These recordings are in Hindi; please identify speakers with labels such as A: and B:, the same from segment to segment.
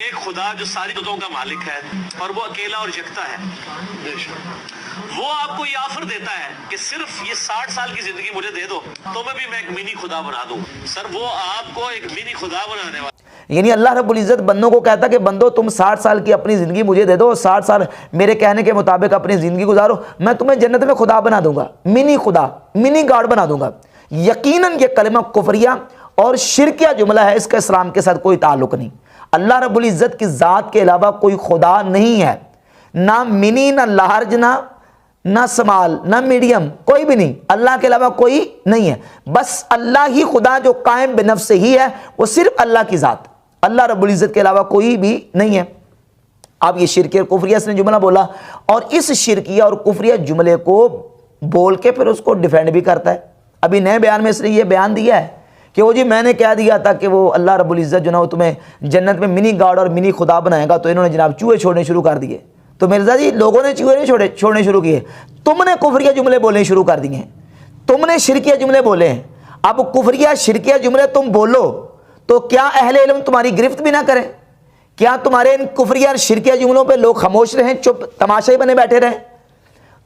A: एक खुदा जो सारी दुनिया का मालिक है और वो अकेला और यकता है, वो आपको ये ऑफर देता है कि सिर्फ ये 60 साल की जिंदगी मुझे दे दो तो मैं एक मिनी खुदा बना दूं। सर वो आपको एक मिनी खुदा बनाने वाला,
B: यानी अल्लाह रब्बुल इज़्ज़त बंदों को कहता कि बंदो तुम 60 साल की अपनी ज़िंदगी मुझे दे दो, 60 साल मेरे कहने के मुताबिक अपनी ज़िंदगी गुजारो, मैं तुम्हें जन्नत में खुदा बना दूंगा, मिनी खुदा, मिनी गॉड बना दूंगा। यकीनन ये कलमा कुफरिया और शिरकिया जुमला है, इसका इस्लाम के साथ कोई ताल्लुक नहीं। अल्लाह रब्बुल इज़्ज़त की ज़ात के अलावा कोई खुदा नहीं है, ना मिनी, ना लार्ज, ना स्मॉल, ना मीडियम, कोई भी नहीं। अल्लाह के अलावा कोई नहीं है, बस अल्लाह ही खुदा जो कायम बिनफ्स से ही है, वो सिर्फ अल्लाह की ज़ात, अल्लाह रब्बुल इज़्ज़त के अलावा कोई भी नहीं है। अब ये शिरकिया और कुफरिया ने जुमला बोला और इस शिरकिया और कुफरिया जुमले को बोल के फिर उसको डिफेंड भी करता है। अभी नए बयान में इसने ये बयान दिया है कि वो जी मैंने क्या दिया था कि वो अल्लाह रब्बुल इज़्ज़त जो ना वो तुम्हें जन्नत में मिनी गॉड और मिनी खुदा बनाएगा, तो इन्होंने जनाब चूहे छोड़ने शुरू कर दिए। तो मिर्ज़ा जी लोगों ने चूहे नहीं छोड़ने शुरू किए, तुमने कुफरिया जुमले बोलने शुरू कर दिए हैं, तुमने शिरकिया जुमले बोले हैं। अब कुफरिया शिरकिया जुमले तुम बोलो तो क्या अहले इल्म तुम्हारी गिरफ्त भी ना करें? क्या तुम्हारे इन कुफरिया और शिरकिया जुमलों पे लोग खामोश रहें, चुप तमाशाई बने बैठे रहें?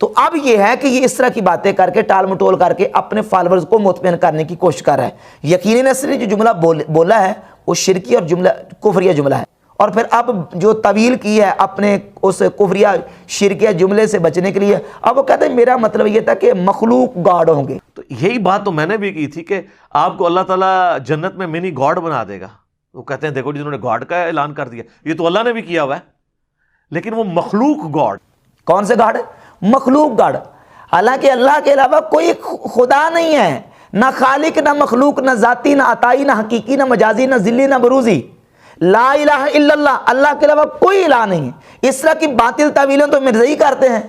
B: तो अब यह है कि ये इस तरह की बातें करके टाल मटोल करके अपने फॉलोअर्स को मुतमईन करने की कोशिश कर रहा है। यकीनन इसने जो जुमला बोला है वो शिरकी और जुमला कुफरिया जुमला है, और फिर अब जो तवील की है अपने उस कुफरिया शिरकिया जुमले से बचने के लिए, अब वो कहते हैं मेरा मतलब ये था कि मखलूक गॉड होंगे।
A: तो यही बात तो मैंने भी की थी कि आपको अल्लाह ताला जन्नत में मिनी गॉड बना देगा। वो कहते हैं देखो जिन्होंने गॉड का ऐलान कर दिया, ये तो अल्लाह ने भी किया हुआ है, लेकिन वो मखलूक गॉड,
B: कौन से गॉड? मखलूक गॉड। हालांकि अल्लाह के अलावा कोई खुदा नहीं है, ना खालिक, ना मखलूक, ना जाती, ना अताई, ना हकीकी, ना मजाजी, ना जिल्ली, ना बरूजी। ला इलाहा इल्लल्लाह, अल्लाह के अलावा कोई इलाह नहीं है। इस तरह की बातिल तवीलें तो मिर्ज़ई करते हैं।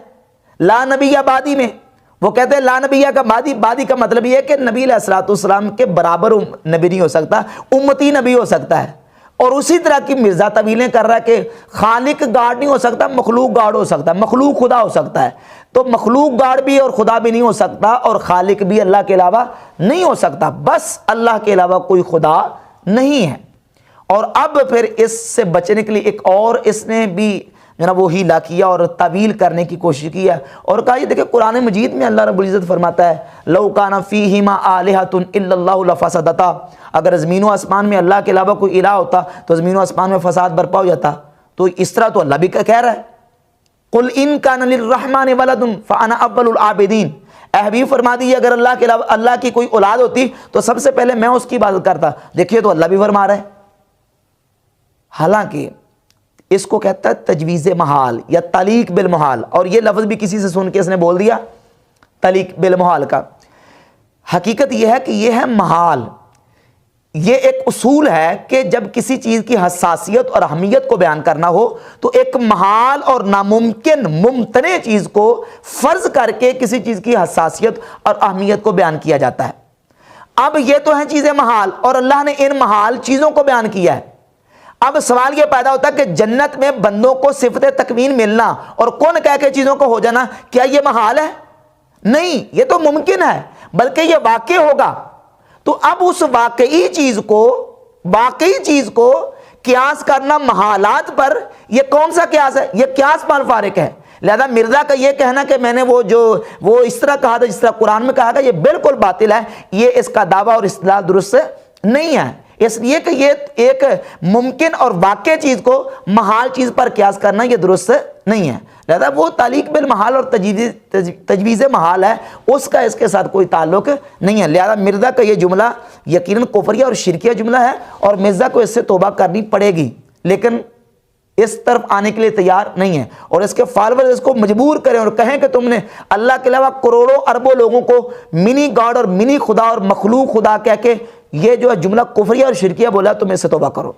B: ला नबिया बादी में वो कहते हैं ला नबिया का बादी का मतलब यह है कि नबी अलैहिस्सलाम के बराबर नबी नहीं हो सकता, उम्मती नबी हो सकता है। और उसी तरह की मिर्जा तवीलें कर रहा है कि खालिक गाड नहीं हो सकता, मखलूक गाड हो सकता है, मखलूक खुदा हो सकता है। तो मखलूक गाड भी और खुदा भी नहीं हो सकता, और खालिक भी अल्लाह के अलावा नहीं हो सकता, बस अल्लाह के अलावा कोई खुदा नहीं है। और अब फिर इससे बचने के लिए एक और इसने भी जनाब वो हीला किया और तवील करने की कोशिश की है, और कहा ये देखिए कुरान मजीद में अल्लाह रब्बुल इज़्ज़त फरमाता है लौ काना फीहिमा आलिहतुन इल्लल्लाहु लफसदता, अगर ज़मीन व आसमान में अल्लाह के अलावा कोई इलाह होता तो ज़मीन व आसमान में फसाद बरपा हो जाता। तो इस तरह तो अल्लाह भी कह रहा है कुल इन काना लिर्रहमानि वलदुन फअना अव्वलुल आबिदीन, हबीब फरमा दीजिए अगर अल्लाह के अलावा अल्लाह की कोई औलाद होती तो सबसे पहले मैं उसकी इबादत करता। देखिए तो अल्लाह भी फरमा रहा है। हालांकि इसको कहता है तजवीज़ महाल या तलीक बिल महाल, और ये लफ्ज़ भी किसी से सुन के इसने बोल दिया तलीक बिल महाल का। हकीकत यह है कि यह है महाल, ये एक उसूल है कि जब किसी चीज़ की हसासियत और अहमियत को बयान करना हो तो एक महाल और नामुमकिन मुमतने चीज़ को फ़र्ज़ करके किसी चीज़ की हसासियत और अहमियत को बयान किया जाता है। अब ये तो हैं चीज़ें महाल, और अल्लाह ने इन महाल चीज़ों को बयान किया है। अब सवाल यह पैदा होता है कि जन्नत में बंदों को सिफत तकवीन मिलना और कौन कह के चीज़ों को हो जाना, क्या यह महाल है? नहीं, यह तो मुमकिन है, बल्कि यह वाक़ई होगा। तो अब उस वाकई चीज़ को क्यास करना महालात पर, यह कौन सा क्यास है? यह क्यास माल फारिक है। लिहाजा मिर्ज़ा का यह कहना कि मैंने वो इस तरह कहा था जिस तरह कुरान में कहा था, यह बिल्कुल बातिल है। ये इसका दावा और इस्तिदलाल दुरुस्त नहीं है, इसलिए कि ये एक मुमकिन और वाक़ई चीज़ को महाल चीज़ पर क्यास करना यह दुरुस्त नहीं है। लिहाजा वो तालीक बिल महाल और तजवीज़ महाल है, उसका इसके साथ कोई ताल्लुक नहीं है। लिहाजा मिर्ज़ा का ये जुमला यकीनन कुफरिया और शिरकिया जुमला है, और मिर्ज़ा को इससे तौबा करनी पड़ेगी, लेकिन इस तरफ आने के लिए तैयार नहीं है। और इसके फॉलोअर्स इसको मजबूर करें और कहें कि तुमने अल्लाह के अलावा करोड़ों अरबों लोगों को मिनी गॉड और मिनी खुदा और मखलूक खुदा कह के ये जो है जुमला कुफरिया और शिरकिया बोला, तुम इससे तौबा करो।